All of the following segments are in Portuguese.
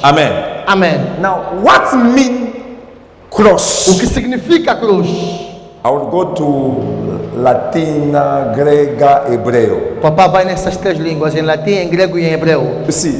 Amen. Amém. Now, what mean cross? O que significa a cruz? I will go to Latina, Grega, Hebreu. Papá vai nessas três línguas, em latim, em grego e em hebreu. You see,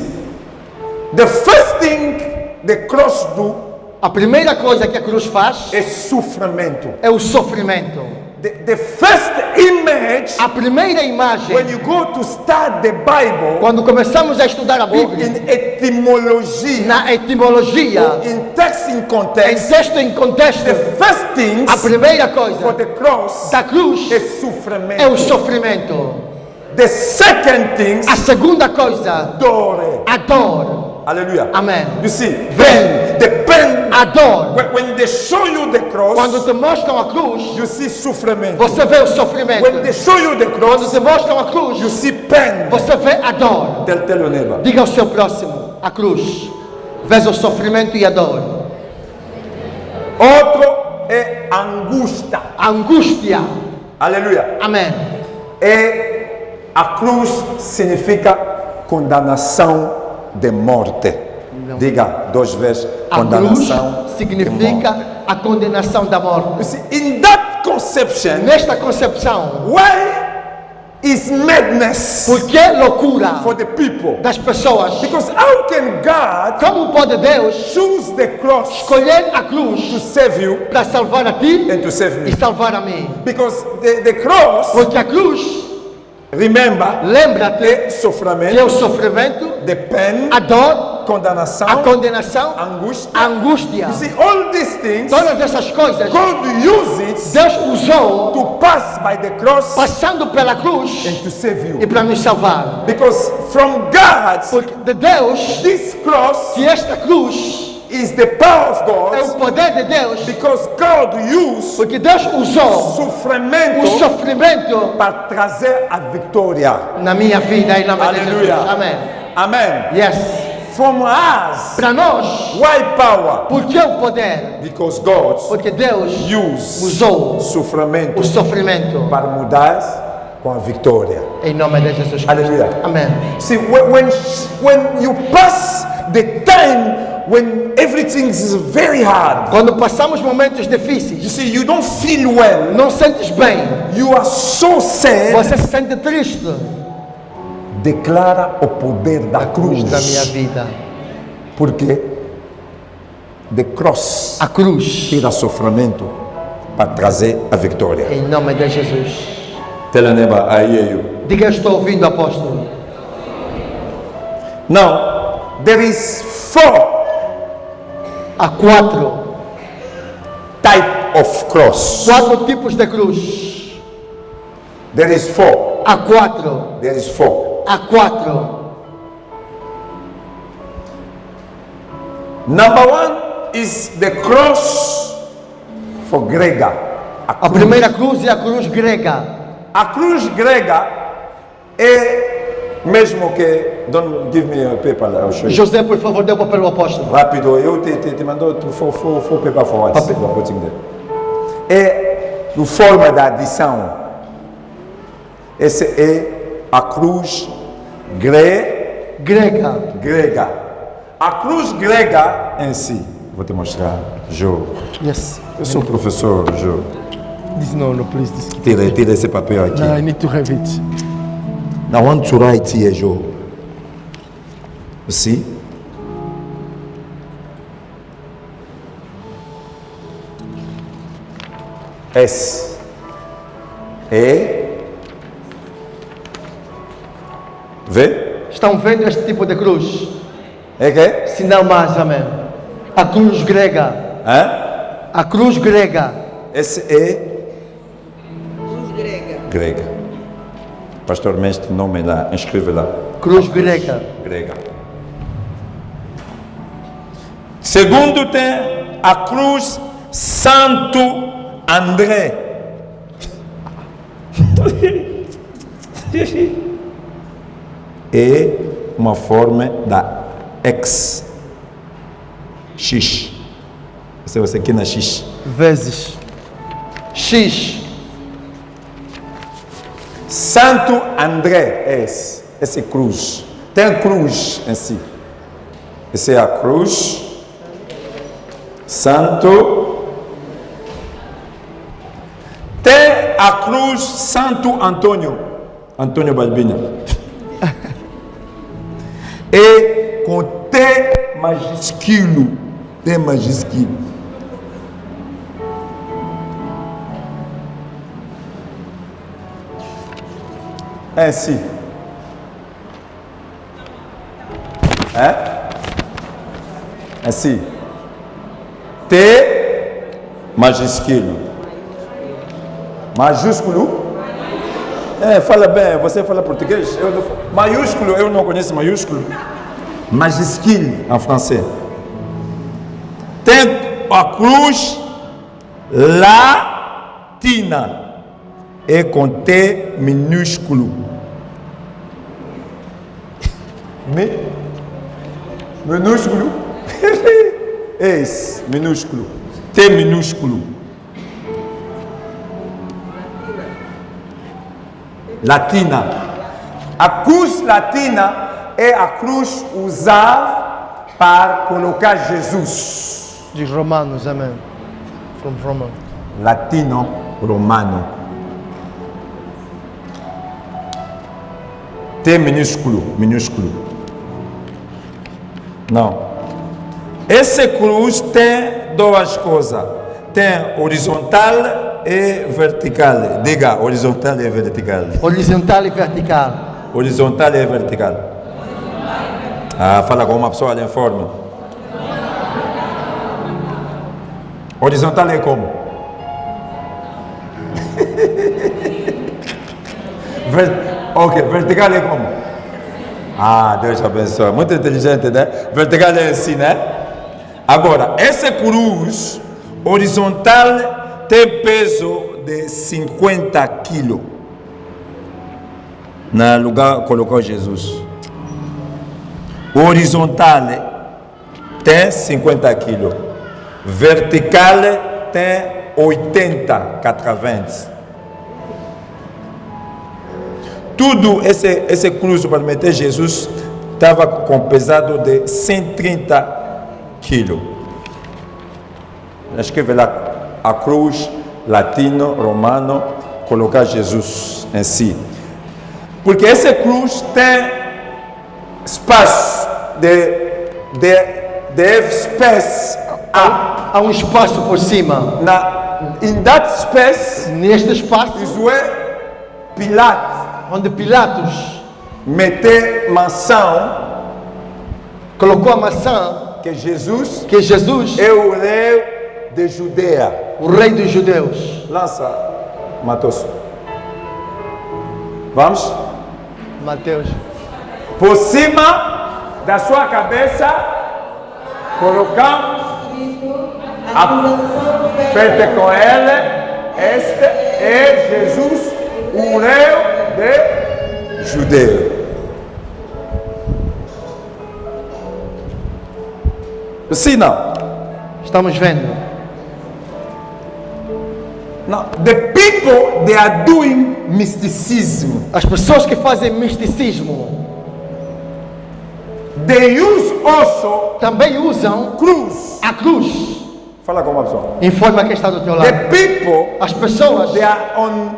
the first thing the cross do A primeira coisa que a cruz faz é sofrimento. é o sofrimento. The first image, A primeira imagem, when you go to start the Bible, quando começamos a estudar a Bíblia, in etymology, na etimologia, in text in em context, texto em contexto, the first things a primeira for coisa the cross da cruz é é o sofrimento. sofrimento. The second things, A segunda coisa, dor. a dor. Hallelujah. Amém. You see, then the pen, A dor. when they show you the Quando cross, te mostram a cruz, you see sofrimento. você vê o sofrimento. When they show you the Quando cross, te mostram a cruz, you see pain. você vê a dor. Tell your neighbor. Diga ao seu próximo, a cruz. Vês o sofrimento e a dor. Outro é angústia. A angústia. Aleluia. Amém. A cruz significa condenação de morte. Diga 2 vezes, A cruz condenação de morte. significa a condenação da morte. You see, in that conception, Nesta concepção, why is madness por que loucura for the people? das pessoas? Because how can God Como pode Deus choose the cross escolher a cruz to save you para salvar a ti and to save e me? salvar a mim? Because the cross, Porque a cruz, remember, lembra-te, é que é o sofrimento, sofrimento, the pain, a dor, condenação, a condenação, angústia. a angústia. You see, all these things, Todas essas coisas, God used it Deus usou to pass by the cross passando pela cruz and to save e you. para nos salvar. Because from God, Porque de Deus, this cross que esta cruz is the power of é o God, poder de Deus, because God used porque Deus usou o sofrimento sofrimento para trazer a vitória. na minha vida em nome de Aleluia. Jesus. Amém. Amen. Yes. From us, Para nós, why power? por que o poder? Because God Porque Deus used usou sofrimento o sofrimento para mudar com a vitória. em nome de Jesus. Aleluia. Amém. See, when you pass the time when everything is very hard, Quando passamos momentos you difíceis, see, you don't feel well. não sentes bem, You are so sad. você se sente triste. Declara o poder da cruz. Da minha vida. Porque the cross A cruz, tira sofrimento para trazer a vitória. em nome de Jesus. Tell a neighbor, I hear you. Diga, eu estou ouvindo, apóstolo. Now, there is 4 Há 4 type of cross. tipos de cruz. There is 4. Há 4. There is 4. Há 4. Number 1 is the cross for grega. A primeira cruz é a cruz grega. A cruz grega é mesmo que... Don't give me a paper, I'll show you. José, por favor, dê o papel ao apóstolo. Rápido, eu te mandou for paper for what? Papel. You are putting there. É no forma da adição. Essa é a cruz Grega. grega. A cruz grega em si. Vou te mostrar, Jô. Yes. Eu sou professor, Jô. No, please. Tira esse papel aqui. I need to have it. I want to write here, Jô. You see? S. E. Vê? Estão vendo este tipo de cruz? É que? Se não mais, amém. A cruz grega. Hã? A cruz grega. Esse é Cruz grega. grega. Pastor Mestre, nome lá, inscreve lá. Cruz grega. Grega. Segundo tem a cruz Santo André. É uma forma da X. X. Você aqui na X. Vezes. X. Santo André é esse cruz. Tem a cruz em si. Essa é a cruz. Santo. Tem a cruz Santo Antônio. Antônio Balbina. E com T majúsculo. T majúsculo. Ainsi. Assim. T majúsculo. Majúsculo? Fala bem, você fala português? Maiúsculo, eu não conheço maiúsculo. Majuscule em francês. Tem a cruz latina e com T minúsculo. Minúsculo? Esse, minúsculo. T minúsculo. Latina. A cruz latina é a cruz usada para colocar Jesus. De Romanos, amém. From Roman. Latino, romano. T minúsculo, minúsculo. Não. Essa cruz tem duas coisas. Tem horizontal e vertical. Diga, horizontal e vertical. Horizontal e vertical. Horizontal e vertical. Fala com uma pessoa ali em forma. Horizontal é como? Ok, vertical é como? Deus abençoe. Muito inteligente, né? Vertical é assim, né? Agora, essa cruz horizontal tem peso de 50 quilos. No lugar colocou Jesus. Horizontal tem 50 quilos. Vertical tem 80, 80. Tudo esse cruz para meter Jesus estava com pesado de 130 quilos. Escreve lá a cruz latino, romano, colocar Jesus em si. Porque essa cruz tem espaço de space up. Há um espaço por cima. In that space, Neste espaço, is where Pilatos onde Pilatos meteu maçã colocou a maçã que Jesus que Jesus é o rei de Judeia. o rei dos judeus. Lança, Matos. Vamos? Mateus. Por cima da sua cabeça, colocamos a frente com ele. Este é Jesus, o rei de Judeia. Sim, não. Estamos vendo. Now, the people they are doing mysticism. As pessoas que fazem misticismo They use also também usam cruz. a cruz. Fala com uma pessoa. Informa quem está do teu The lado. people As pessoas they are on.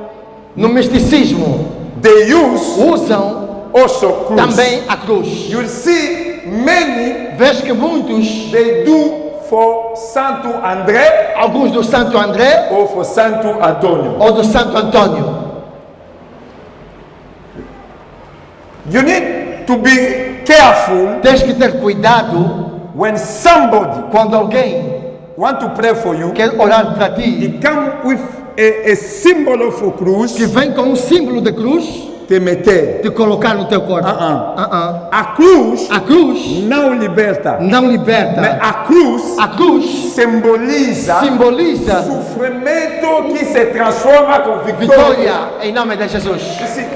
no misticismo They use usam also cruz. também a cruz. You'll see many Vês que muitos, they do for Santo André alguns do Santo André or for Santo Antônio. ou do Santo Antônio. You need to be careful Tens que ter cuidado when somebody quando alguém want to pray for you. quer orar para ti, He come with a symbol of a cruz. que vem com um símbolo de cruz, Te meter. de colocar no teu corpo. A cruz A cruz não liberta. não liberta. A cruz A cruz simboliza simboliza sofrimento que se transforma com vitória. vitória em nome de Jesus. You see,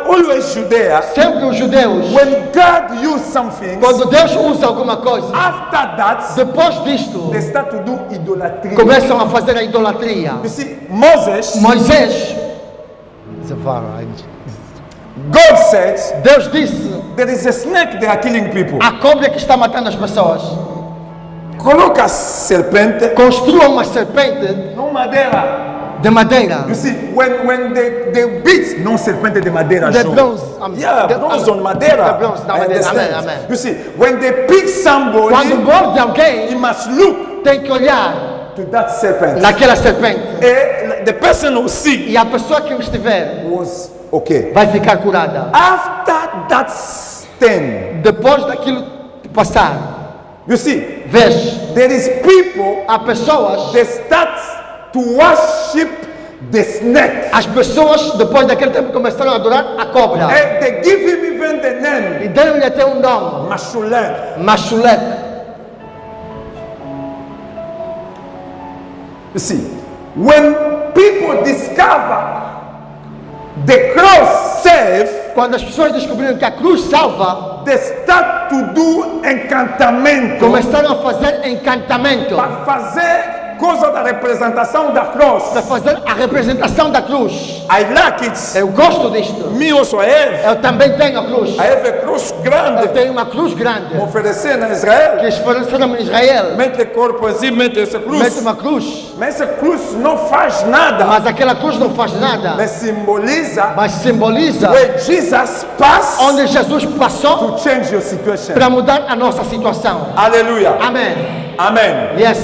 always Judea, Sempre os judeus, when God uses something, quando Deus usa alguma coisa, after that, depois disto, they start to do idolatry. começam a fazer a idolatria. You see, Moses, Moisés, God said, Deus disse, there is a snake that are killing people. A cobra que está matando as pessoas. Coloca a serpente Construa uma serpente no madeira. de madeira. You see, when they beat no serpente de madeira The show. bronze, Yeah, the- bronze on madeira. the bronze, no, I madeira. understand. Amen, amen. You see, when they pick somebody, Quando morde he alguém, must look tem que olhar to that serpent. naquela serpente. The person who sick E a pessoa que estiver was okay. vai ficar curada. After that stain, Depois daquilo passar, you see, vês, there is people há pessoas, they start to worship the snake. as pessoas depois daquele tempo começaram a adorar a cobra. And they give him even the name, E deram-lhe até um nome, Mashulek. Mashulek. You see, when people discover the cross save, Quando as pessoas descobriram que a cruz salva, they start to do encantamento começaram a fazer encantamento para fazer coisa da representação da cruz. para fazer a representação da cruz. I like it. Eu gosto disto. Me also I have. Eu também tenho a cruz. I have a cruz Eu grande. tenho uma cruz grande Oferecer na Israel. que eles ofereceram em Israel. Mete corpo assim, mete essa cruz. Mete uma cruz, Mas essa cruz não faz nada. mas aquela cruz não faz nada, Mas simboliza mas simboliza where Jesus passed onde Jesus passou to change your situation. para mudar a nossa situação. Aleluia. Amém. Amen. Yes.